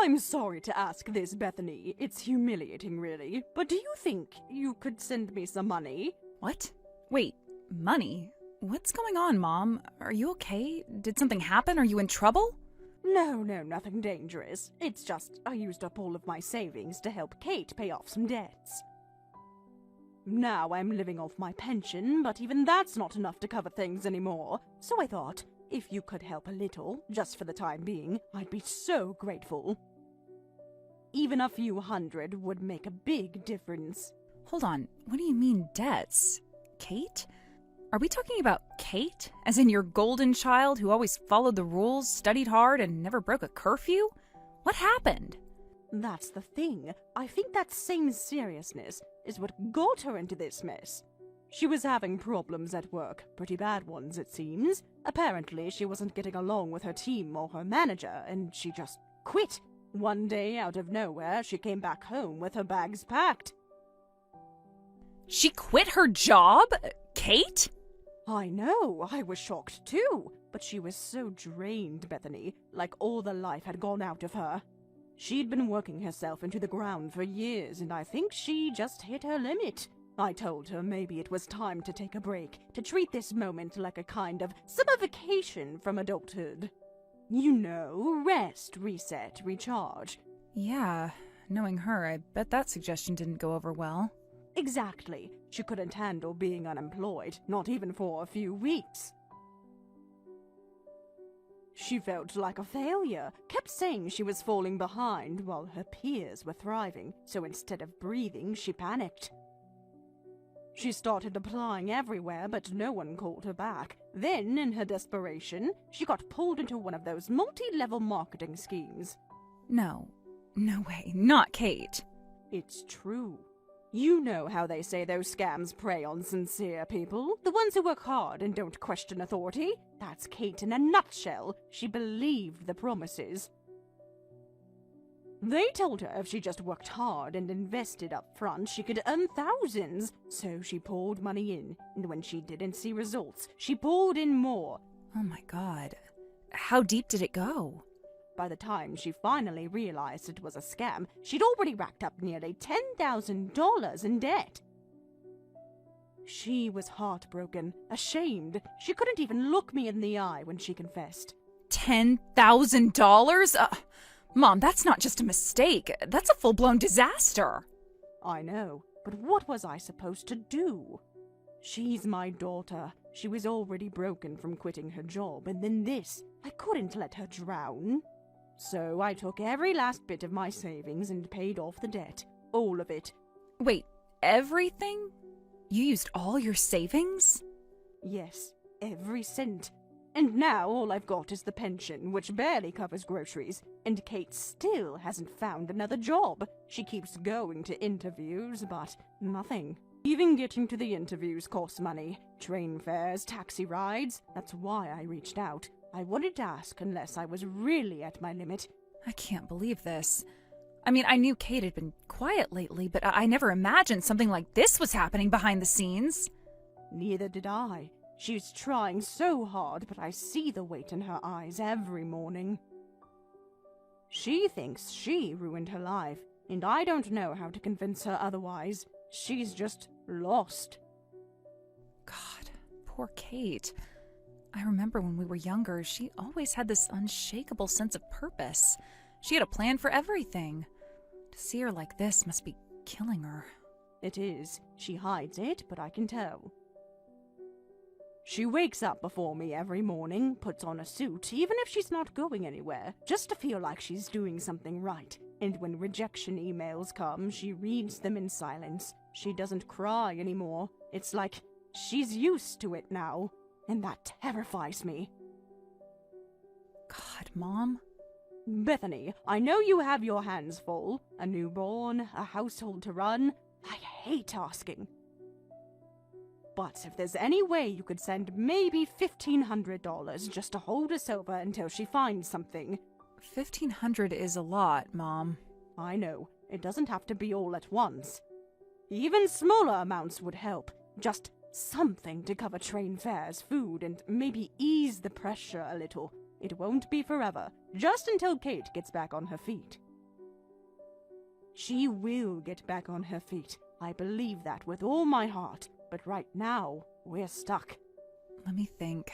I'm sorry to ask this, Bethany. It's humiliating, really. But do you think you could send me some money? What? Wait, money? What's going on, Mom? Are you okay? Did something happen? Are you in trouble? No, nothing dangerous. It's just I used up all of my savings to help Kate pay off some debts. Now I'm living off my pension, but even that's not enough to cover things anymore. So I thought, if you could help a little, just for the time being, I'd be so grateful. Even a few hundred would make a big difference. Hold on, what do you mean debts? Kate? Are we talking about Kate? As in your golden child who always followed the rules, studied hard, and never broke a curfew? What happened? That's the thing. I think that same seriousness is what got her into this mess. She was having problems at work, pretty bad ones it seems. Apparently she wasn't getting along with her team or her manager, and she just quit. One day, out of nowhere, she came back home with her bags packed. She quit her job? Kate? I know, I was shocked too, but she was so drained, Bethany, like all the life had gone out of her. She'd been working herself into the ground for years, and I think she just hit her limit. I told her maybe it was time to take a break, to treat this moment like a kind of summer vacation from adulthood. You know, rest, reset, recharge. Yeah, knowing her, I bet that suggestion didn't go over well. Exactly. She couldn't handle being unemployed, not even for a few weeks. She felt like a failure, kept saying she was falling behind while her peers were thriving, so instead of breathing, she panicked. She started applying everywhere, but no one called her back. Then, in her desperation, she got pulled into one of those multi-level marketing schemes. No way, not Kate. It's true. You know how they say those scams prey on sincere people, the ones who work hard and don't question authority. That's Kate in a nutshell. She believed the promises. They told her if she just worked hard and invested up front, she could earn thousands. So she poured money in, and when she didn't see results, she poured in more. Oh my God. How deep did it go? By the time she finally realized it was a scam, she'd already racked up nearly $10,000 in debt. She was heartbroken, ashamed. She couldn't even look me in the eye when she confessed. $10,000? Mom, that's not just a mistake. That's a full-blown disaster. I know, but what was I supposed to do? She's my daughter. She was already broken from quitting her job, and then this. I couldn't let her drown. So I took every last bit of my savings and paid off the debt. All of it. Wait, everything? You used all your savings? Yes, every cent. And now all I've got is the pension, which barely covers groceries, and Kate still hasn't found another job. She keeps going to interviews, but nothing. Even getting to the interviews costs money. Train fares, taxi rides. That's why I reached out. I wouldn't ask unless I was really at my limit. I can't believe this. I mean, I knew Kate had been quiet lately, but I never imagined something like this was happening behind the scenes. Neither did I. She's trying so hard, but I see the weight in her eyes every morning. She thinks she ruined her life, and I don't know how to convince her otherwise. She's just lost. God, poor Kate. I remember when we were younger, she always had this unshakable sense of purpose. She had a plan for everything. To see her like this must be killing her. It is. She hides it, but I can tell. She wakes up before me every morning, puts on a suit, even if she's not going anywhere, just to feel like she's doing something right. And when rejection emails come, she reads them in silence. She doesn't cry anymore. It's like she's used to it now, and that terrifies me. God, Mom. Bethany, I know you have your hands full. A newborn, a household to run. I hate asking. But if there's any way you could send maybe $1,500 just to hold us over until she finds something. $1,500 is a lot, Mom. I know. It doesn't have to be all at once. Even smaller amounts would help. Just something to cover train fares, food, and maybe ease the pressure a little. It won't be forever. Just until Kate gets back on her feet. She will get back on her feet. I believe that with all my heart. But right now, we're stuck. Let me think.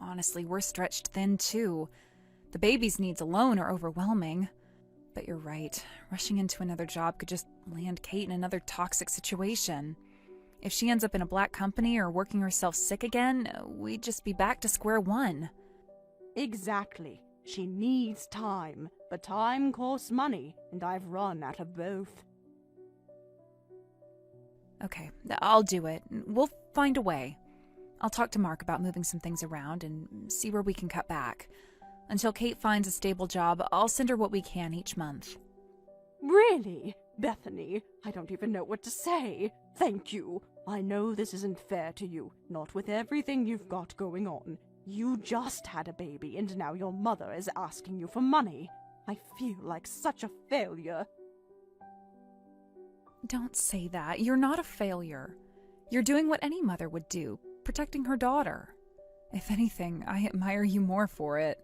Honestly, we're stretched thin too. The baby's needs alone are overwhelming. But you're right. Rushing into another job could just land Kate in another toxic situation. If she ends up in a black company or working herself sick again, we'd just be back to square one. Exactly. She needs time, but time costs money, and I've run out of both. Okay, I'll do it. We'll find a way. I'll talk to Mark about moving some things around and see where we can cut back. Until Kate finds a stable job, I'll send her what we can each month. Really? Bethany, I don't even know what to say. Thank you. I know this isn't fair to you, not with everything you've got going on. You just had a baby, and now your mother is asking you for money. I feel like such a failure. Don't say that. You're not a failure. You're doing what any mother would do, protecting her daughter. If anything, I admire you more for it.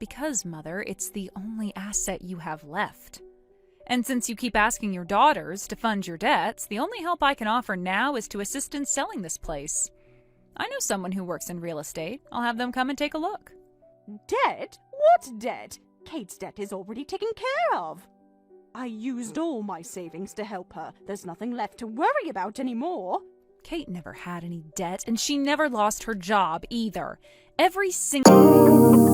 Because, Mother, it's the only asset you have left. And since you keep asking your daughters to fund your debts, the only help I can offer now is to assist in selling this place. I know someone who works in real estate. I'll have them come and take a look. Debt? What debt? Kate's debt is already taken care of. I used all my savings to help her. There's nothing left to worry about anymore. Kate never had any debt, and she never lost her job either. Every single...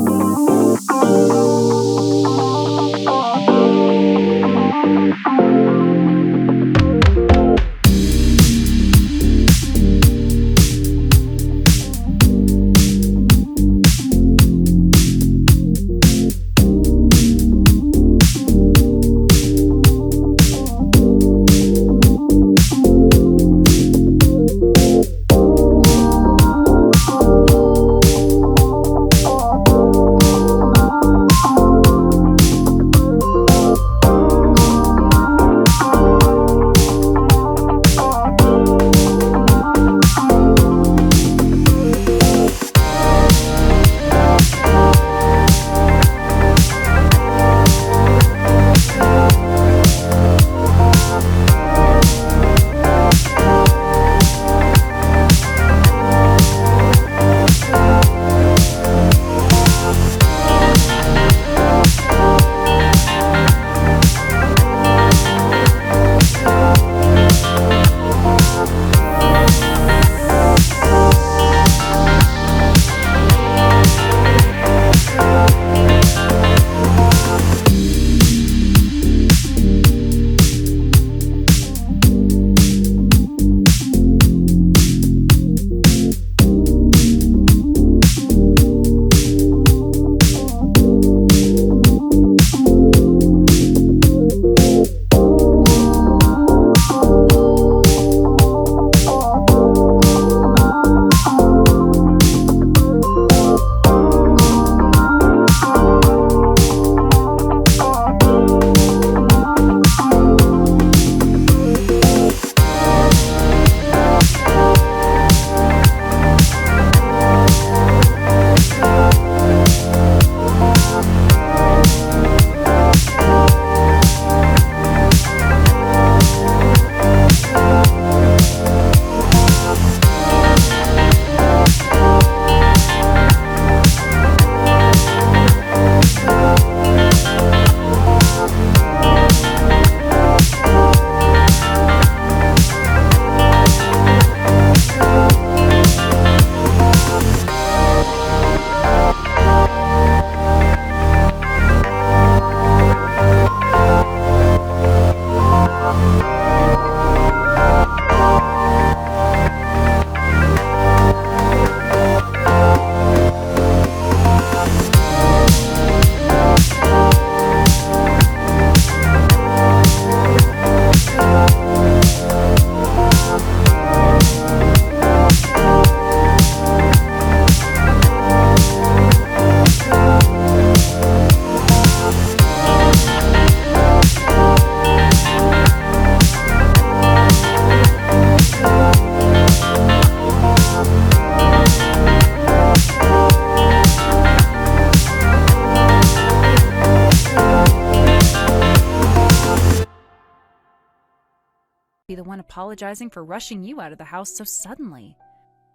be the one apologizing for rushing you out of the house so suddenly.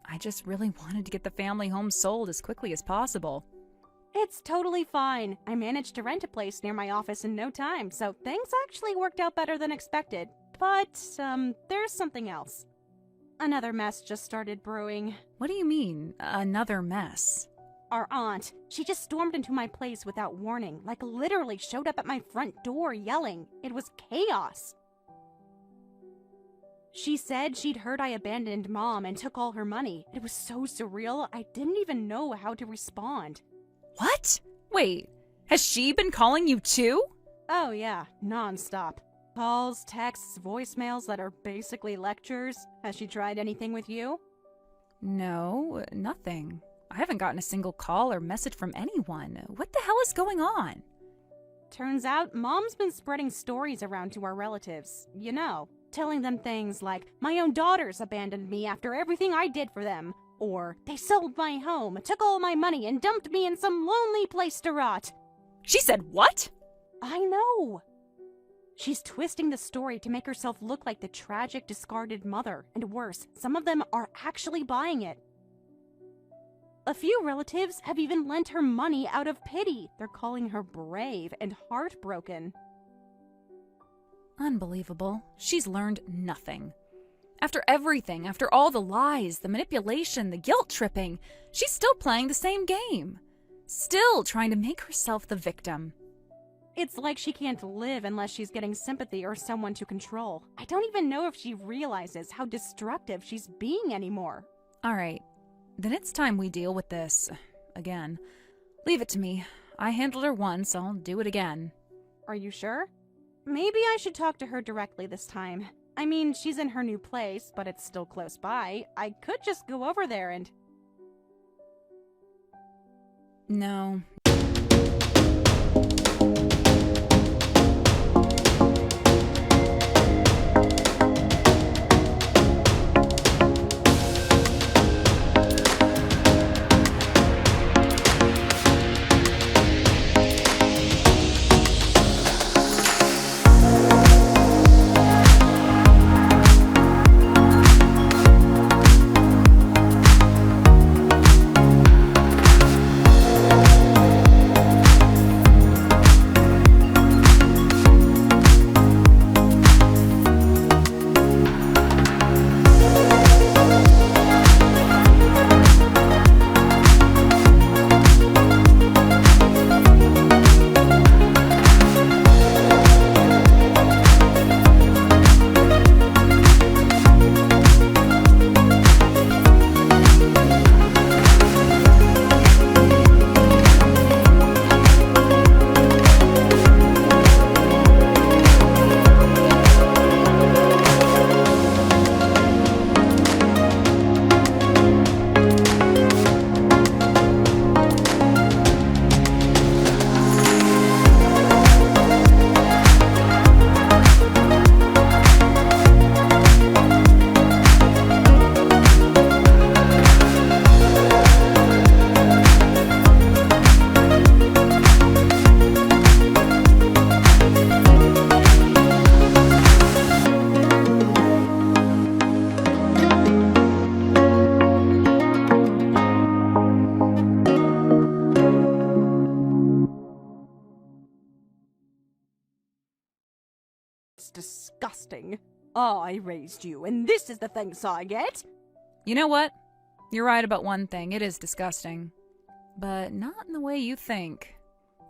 I just really wanted to get the family home sold as quickly as possible. It's totally fine. I managed to rent a place near my office in no time, so things actually worked out better than expected. But, there's something else. Another mess just started brewing. What do you mean, another mess? Our aunt, she just stormed into my place without warning, like literally showed up at my front door yelling. It was chaos. She said she'd heard I abandoned Mom and took all her money. It was so surreal, I didn't even know how to respond. What? Wait, has she been calling you too? Oh yeah, non-stop. Calls, texts, voicemails that are basically lectures. Has she tried anything with you? No, nothing. I haven't gotten a single call or message from anyone. What the hell is going on? Turns out Mom's been spreading stories around to our relatives. You know, telling them things like, my own daughters abandoned me after everything I did for them. Or, they sold my home, took all my money, and dumped me in some lonely place to rot. She said what? I know. She's twisting the story to make herself look like the tragic, discarded mother. And worse, some of them are actually buying it. A few relatives have even lent her money out of pity. They're calling her brave and heartbroken. Unbelievable. She's learned nothing. After everything, after all the lies, the manipulation, the guilt tripping, she's still playing the same game. Still trying to make herself the victim. It's like she can't live unless she's getting sympathy or someone to control. I don't even know if she realizes how destructive she's being anymore. All right, then it's time we deal with this. Again. Leave it to me. I handled her once, I'll do it again. Are you sure? Maybe I should talk to her directly this time. I mean, she's in her new place, but it's still close by. I could just go over there and... No. Disgusting. I raised you, and this is the thanks I get? You know what? You're right about one thing. It is disgusting. But not in the way you think.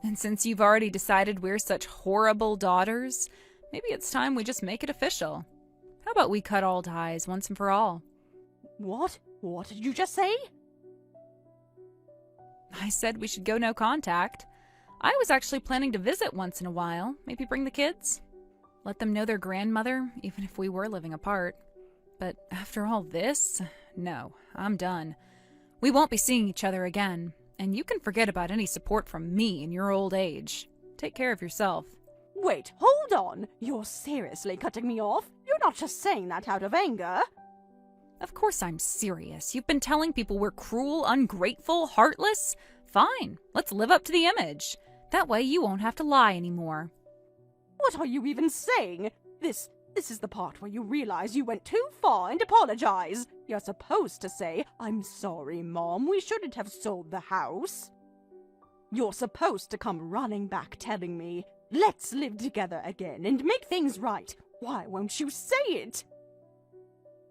And since you've already decided we're such horrible daughters, maybe it's time we just make it official. How about we cut all ties once and for all? What? What did you just say? I said we should go no contact. I was actually planning to visit once in a while. Maybe bring the kids. Let them know their grandmother, even if we were living apart. But after all this, no, I'm done. We won't be seeing each other again, and you can forget about any support from me in your old age. Take care of yourself. Wait, hold on. You're seriously cutting me off? You're not just saying that out of anger. Of course I'm serious. You've been telling people we're cruel, ungrateful, heartless. Fine, let's live up to the image. That way you won't have to lie anymore. What are you even saying? This is the part where you realize you went too far and apologize. You're supposed to say, "I'm sorry, Mom, we shouldn't have sold the house." You're supposed to come running back telling me, "Let's live together again and make things right." Why won't you say it?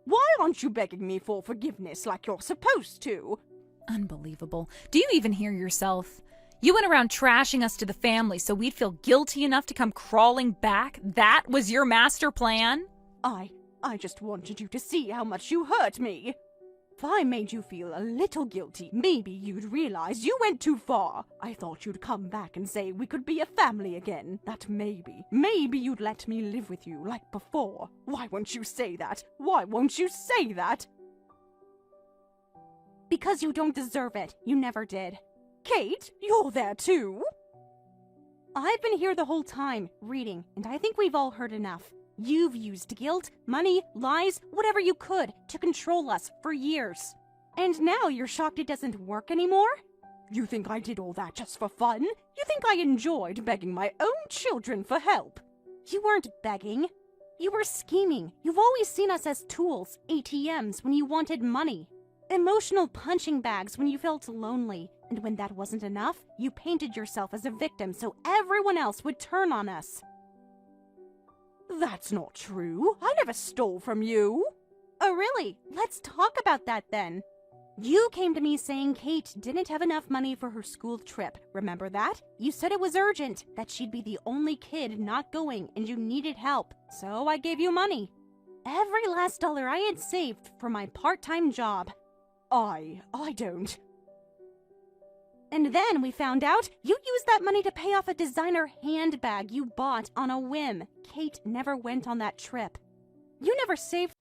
Why aren't you begging me for forgiveness like you're supposed to? Unbelievable. Do you even hear yourself? You went around trashing us to the family so we'd feel guilty enough to come crawling back? That was your master plan? I just wanted you to see how much you hurt me. If I made you feel a little guilty, maybe you'd realize you went too far. I thought you'd come back and say we could be a family again. That maybe you'd let me live with you like before. Why won't you say that? Why won't you say that? Because you don't deserve it. You never did. Kate, you're there too? I've been here the whole time, reading, and I think we've all heard enough. You've used guilt, money, lies, whatever you could to control us for years. And now you're shocked it doesn't work anymore? You think I did all that just for fun? You think I enjoyed begging my own children for help? You weren't begging. You were scheming. You've always seen us as tools, ATMs when you wanted money. Emotional punching bags when you felt lonely. And when that wasn't enough, you painted yourself as a victim so everyone else would turn on us. That's not true. I never stole from you. Oh, really? Let's talk about that then. You came to me saying Kate didn't have enough money for her school trip. Remember that? You said it was urgent, that she'd be the only kid not going and you needed help. So I gave you money. Every last dollar I had saved for my part-time job. I don't. And then we found out you used that money to pay off a designer handbag you bought on a whim. Kate never went on that trip. You never saved...